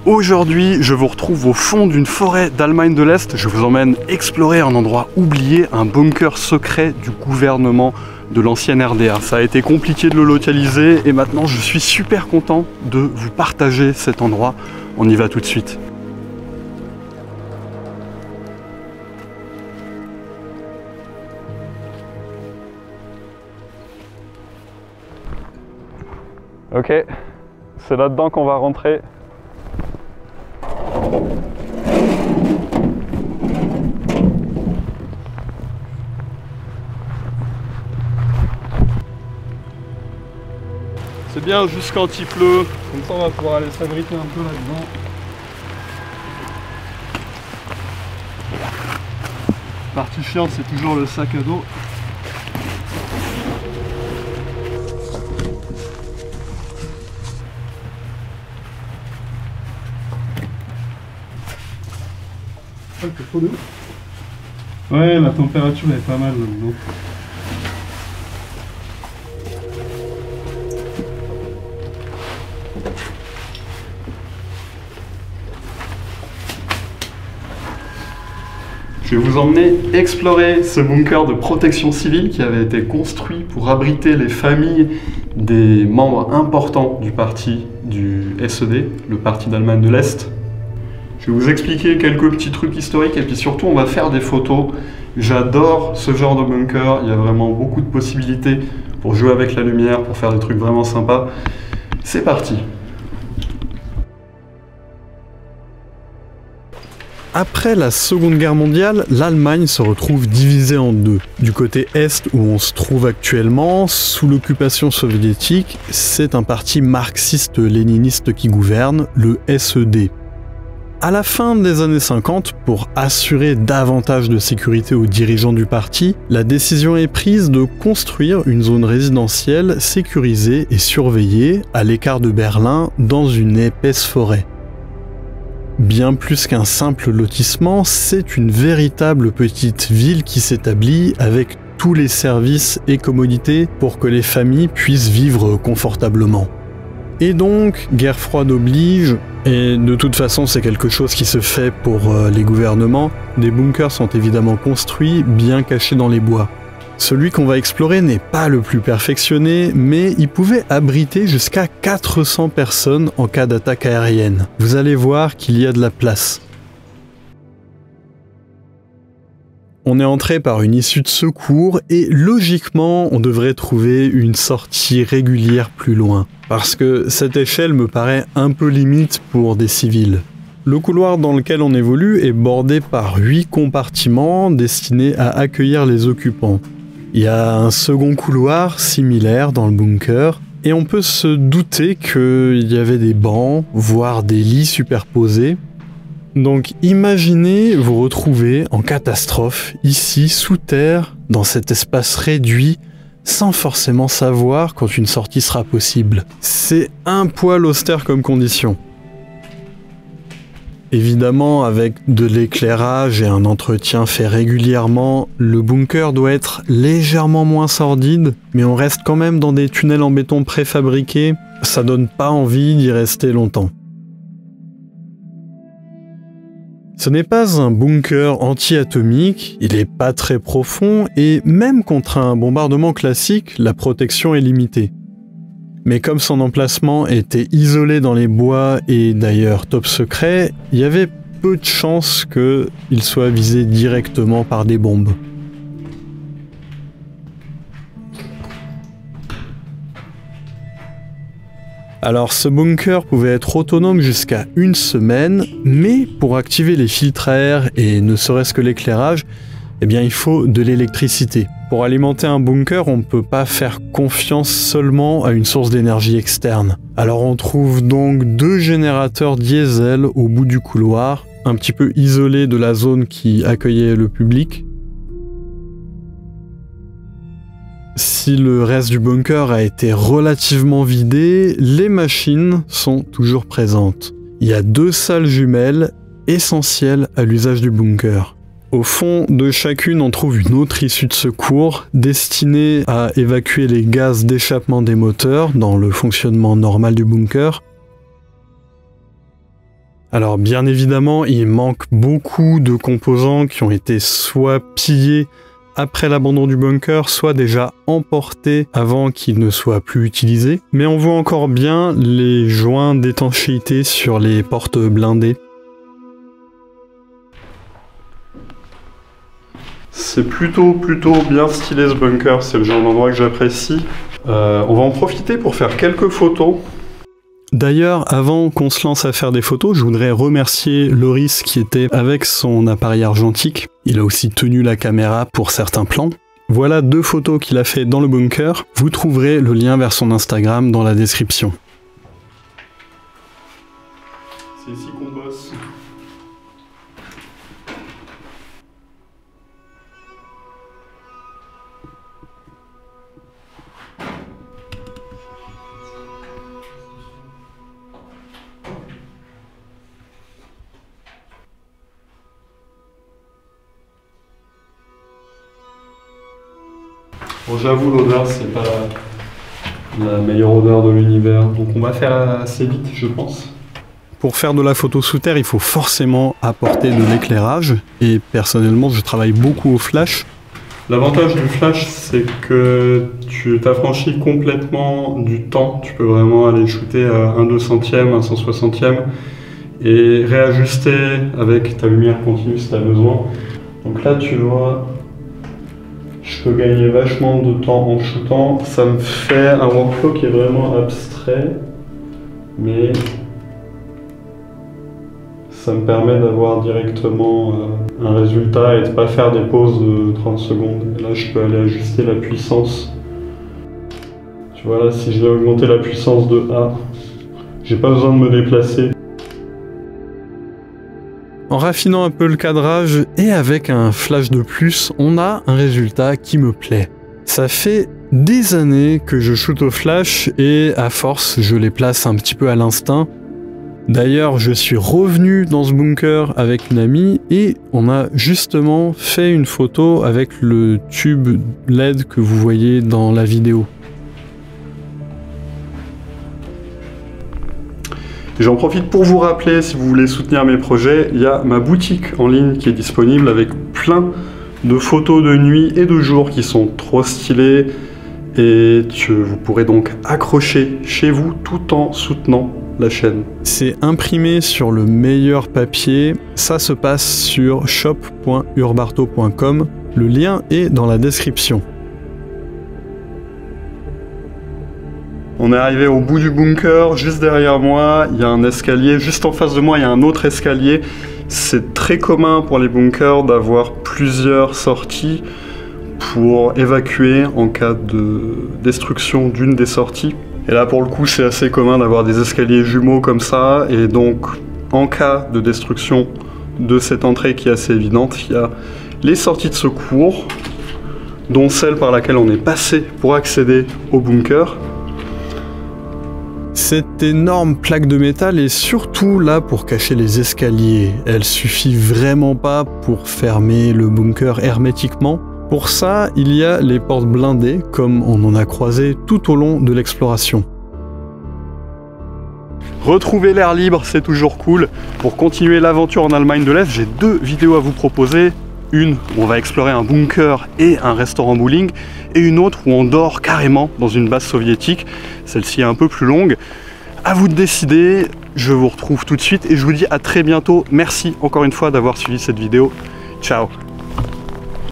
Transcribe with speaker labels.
Speaker 1: Aujourd'hui, je vous retrouve au fond d'une forêt d'Allemagne de l'Est. Je vous emmène explorer un endroit oublié, un bunker secret du gouvernement de l'ancienne RDA. Ça a été compliqué de le localiser et maintenant je suis super content de vous partager cet endroit. On y va tout de suite. Ok, c'est là-dedans qu'on va rentrer. C'est bien juste quand il pleut, comme ça on va pouvoir aller s'abriter un peu là-dedans. Partie chiante, c'est toujours le sac à dos. Ouais, la température est pas mal là-dedans. Je vais vous emmener explorer ce bunker de protection civile qui avait été construit pour abriter les familles des membres importants du parti du SED, le parti d'Allemagne de l'Est. Je vais vous expliquer quelques petits trucs historiques et puis surtout on va faire des photos. J'adore ce genre de bunker, il y a vraiment beaucoup de possibilités pour jouer avec la lumière, pour faire des trucs vraiment sympas. C'est parti! Après la Seconde Guerre mondiale, l'Allemagne se retrouve divisée en deux. Du côté Est, où on se trouve actuellement, sous l'occupation soviétique, c'est un parti marxiste-léniniste qui gouverne, le SED. À la fin des années 50, pour assurer davantage de sécurité aux dirigeants du parti, la décision est prise de construire une zone résidentielle sécurisée et surveillée à l'écart de Berlin dans une épaisse forêt. Bien plus qu'un simple lotissement, c'est une véritable petite ville qui s'établit avec tous les services et commodités pour que les familles puissent vivre confortablement. Et donc, guerre froide oblige, et de toute façon c'est quelque chose qui se fait pour les gouvernements, des bunkers sont évidemment construits bien cachés dans les bois. Celui qu'on va explorer n'est pas le plus perfectionné, mais il pouvait abriter jusqu'à 400 personnes en cas d'attaque aérienne. Vous allez voir qu'il y a de la place. On est entré par une issue de secours et logiquement on devrait trouver une sortie régulière plus loin. Parce que cette échelle me paraît un peu limite pour des civils. Le couloir dans lequel on évolue est bordé par 8 compartiments destinés à accueillir les occupants. Il y a un second couloir similaire dans le bunker, et on peut se douter qu'il y avait des bancs, voire des lits superposés. Donc imaginez vous retrouver en catastrophe, ici, sous terre, dans cet espace réduit, sans forcément savoir quand une sortie sera possible. C'est un poil austère comme condition. Évidemment, avec de l'éclairage et un entretien fait régulièrement, le bunker doit être légèrement moins sordide, mais on reste quand même dans des tunnels en béton préfabriqués, ça donne pas envie d'y rester longtemps. Ce n'est pas un bunker anti-atomique, il est pas très profond, et même contre un bombardement classique, la protection est limitée. Mais comme son emplacement était isolé dans les bois et d'ailleurs top secret, il y avait peu de chances qu'il soit visé directement par des bombes. Alors ce bunker pouvait être autonome jusqu'à 1 semaine, mais pour activer les filtres à air et ne serait-ce que l'éclairage, eh bien il faut de l'électricité. Pour alimenter un bunker, on ne peut pas faire confiance seulement à une source d'énergie externe. Alors on trouve donc 2 générateurs diesel au bout du couloir, un petit peu isolés de la zone qui accueillait le public. Si le reste du bunker a été relativement vidé, les machines sont toujours présentes. Il y a 2 salles jumelles essentielles à l'usage du bunker. Au fond de chacune, on trouve une autre issue de secours destinée à évacuer les gaz d'échappement des moteurs dans le fonctionnement normal du bunker. Alors bien évidemment, il manque beaucoup de composants qui ont été soit pillés après l'abandon du bunker, soit déjà emportés avant qu'ils ne soient plus utilisés. Mais on voit encore bien les joints d'étanchéité sur les portes blindées. C'est plutôt bien stylé ce bunker, c'est le genre d'endroit que j'apprécie. On va en profiter pour faire quelques photos. D'ailleurs, avant qu'on se lance à faire des photos, je voudrais remercier Loris qui était avec son appareil argentique. Il a aussi tenu la caméra pour certains plans. Voilà 2 photos qu'il a fait dans le bunker. Vous trouverez le lien vers son Instagram dans la description. C'est ici qu'on bosse. Bon, j'avoue, l'odeur, c'est pas la meilleure odeur de l'univers, donc on va faire assez vite, je pense. Pour faire de la photo sous terre, il faut forcément apporter de l'éclairage, et personnellement, je travaille beaucoup au flash. L'avantage du flash, c'est que tu t'affranchis complètement du temps. Tu peux vraiment aller shooter à 1/200e, 1/160e, et réajuster avec ta lumière continue si tu as besoin. Donc là, tu vois... Je peux gagner vachement de temps en shootant. Ça me fait un workflow qui est vraiment abstrait, mais ça me permet d'avoir directement un résultat et de ne pas faire des pauses de 30 secondes. Et là, je peux aller ajuster la puissance. Tu vois là, si je vais augmenter la puissance de A, j'ai pas besoin de me déplacer. En raffinant un peu le cadrage et avec un flash de plus, on a un résultat qui me plaît. Ça fait des années que je shoot au flash et à force, je les place un petit peu à l'instinct. D'ailleurs, je suis revenu dans ce bunker avec une amie et on a justement fait une photo avec le tube LED que vous voyez dans la vidéo. J'en profite pour vous rappeler, si vous voulez soutenir mes projets, il y a ma boutique en ligne qui est disponible avec plein de photos de nuit et de jour qui sont trop stylées et que vous pourrez donc accrocher chez vous tout en soutenant la chaîne. C'est imprimé sur le meilleur papier, ça se passe sur shop.urbarto.com, le lien est dans la description. On est arrivé au bout du bunker, juste derrière moi, il y a un escalier, juste en face de moi, il y a un autre escalier. C'est très commun pour les bunkers d'avoir plusieurs sorties pour évacuer en cas de destruction d'une des sorties. Et là, pour le coup, c'est assez commun d'avoir des escaliers jumeaux comme ça, et donc, en cas de destruction de cette entrée qui est assez évidente, il y a les sorties de secours, dont celle par laquelle on est passé pour accéder au bunker. Cette énorme plaque de métal est surtout là pour cacher les escaliers. Elle suffit vraiment pas pour fermer le bunker hermétiquement. Pour ça, il y a les portes blindées, comme on en a croisé tout au long de l'exploration. Retrouver l'air libre, c'est toujours cool. Pour continuer l'aventure en Allemagne de l'Est, j'ai 2 vidéos à vous proposer. Une où on va explorer un bunker et un restaurant bowling, et une autre où on dort carrément dans une base soviétique. Celle-ci est un peu plus longue. À vous de décider, je vous retrouve tout de suite et je vous dis à très bientôt. Merci encore une fois d'avoir suivi cette vidéo. Ciao!